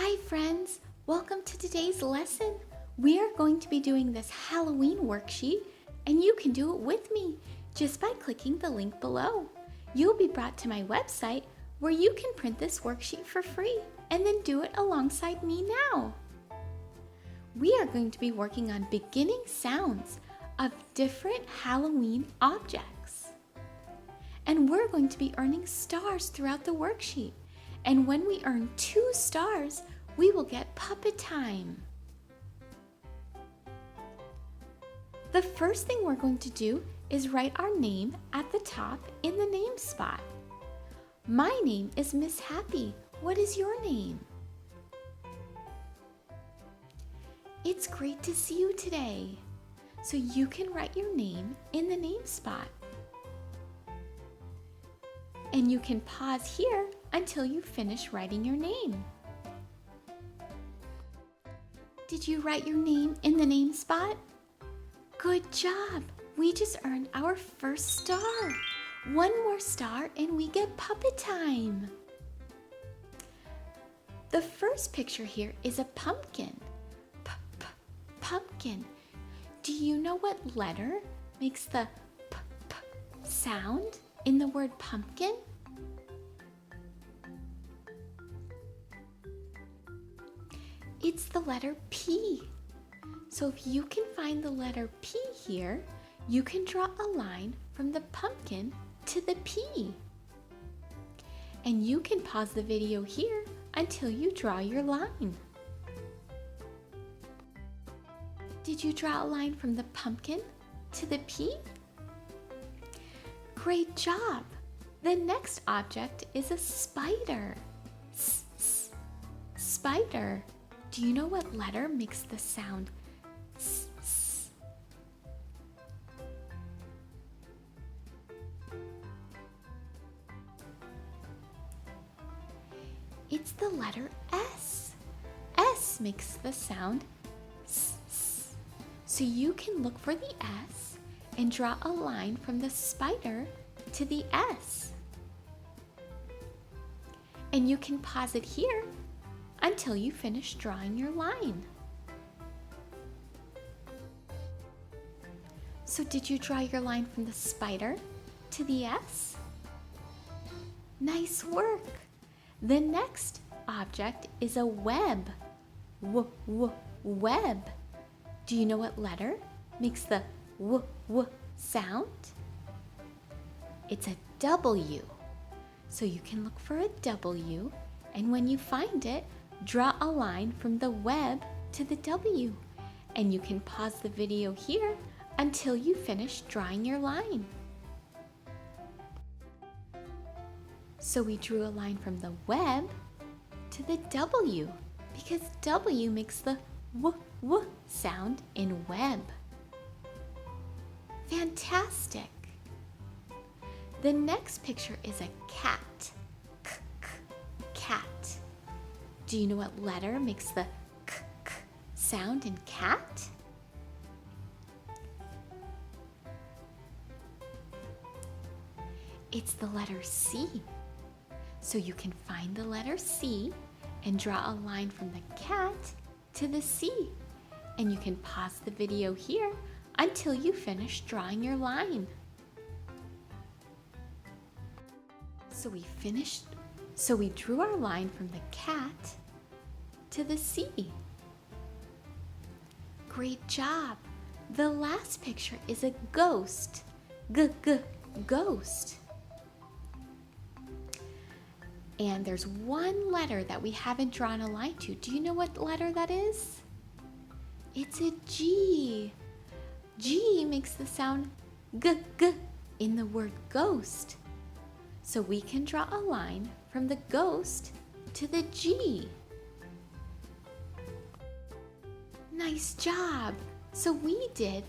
Hi friends, welcome to today's lesson. We are going to be doing this Halloween worksheet and you can do it with me just by clicking the link below. You'll be brought to my website where you can print this worksheet for free and then do it alongside me now. We are going to be working on beginning sounds of different Halloween objects. And we're going to be earning stars throughout the worksheet. And when we earn 2 stars, we will get puppet time. The first thing we're going to do is write our name at the top in the name spot. My name is Miss Happy. What is your name? It's great to see you today. So you can write your name in the name spot. And you can pause here until you finish writing your name. Did you write your name in the name spot? Good job! We just earned our first star. 1 more star and we get puppet time. The first picture here is a pumpkin. Pumpkin. Do you know what letter makes the p sound in the word pumpkin? It's the letter P. So if you can find the letter P here, you can draw a line from the pumpkin to the P. And you can pause the video here until you draw your line. Did you draw a line from the pumpkin to the P? Great job! The next object is a spider. Spider. Do you know what letter makes the sound s? It's the letter S. S makes the sound s. So you can look for the S and draw a line from the spider to the S. And you can pause it here until you finish drawing your line. So did you draw your line from the spider to the S? Nice work! The next object is a web. Web. Do you know what letter makes the w sound? It's a W. So you can look for a W, and when you find it, draw a line from the web to the W. And you can pause the video here until you finish drawing your line. So we drew a line from the web to the W because W makes the w sound in web. Fantastic! The next picture is a cat. Cat. Do you know what letter makes the k sound in cat? It's the letter C. So you can find the letter C and draw a line from the cat to the C. And you can pause the video here until you finish drawing your line. So we drew our line from the cat to the C. Great job! The last picture is a ghost. Ghost. And there's 1 letter that we haven't drawn a line to. Do you know what letter that is? It's a G. G makes the sound g in the word ghost. So we can draw a line from the ghost to the G. Nice job! So we did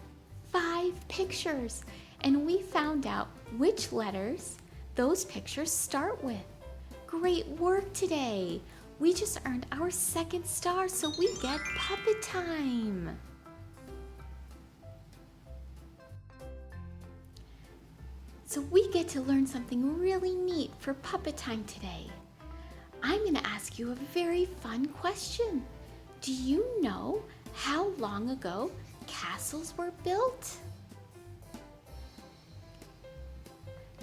5 pictures and we found out which letters those pictures start with. Great work today! We just earned our 2nd star, so we get puppet time! So we get to learn something really neat for puppet time today. I'm going to ask you a very fun question. Do you know how long ago castles were built?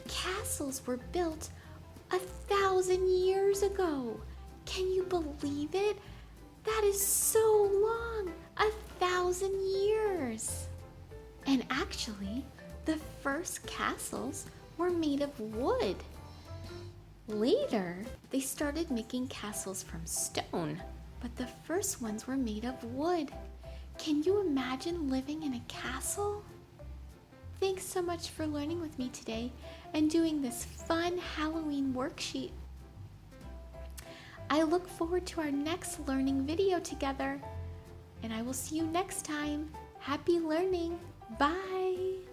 Castles were built 1,000 years ago. Can you believe it? That is so long, 1,000 years. And actually, the first castles were made of wood. Later, they started making castles from stone, but the first ones were made of wood. Can you imagine living in a castle? Thanks so much for learning with me today and doing this fun Halloween worksheet. I look forward to our next learning video together, and I will see you next time. Happy learning. Bye.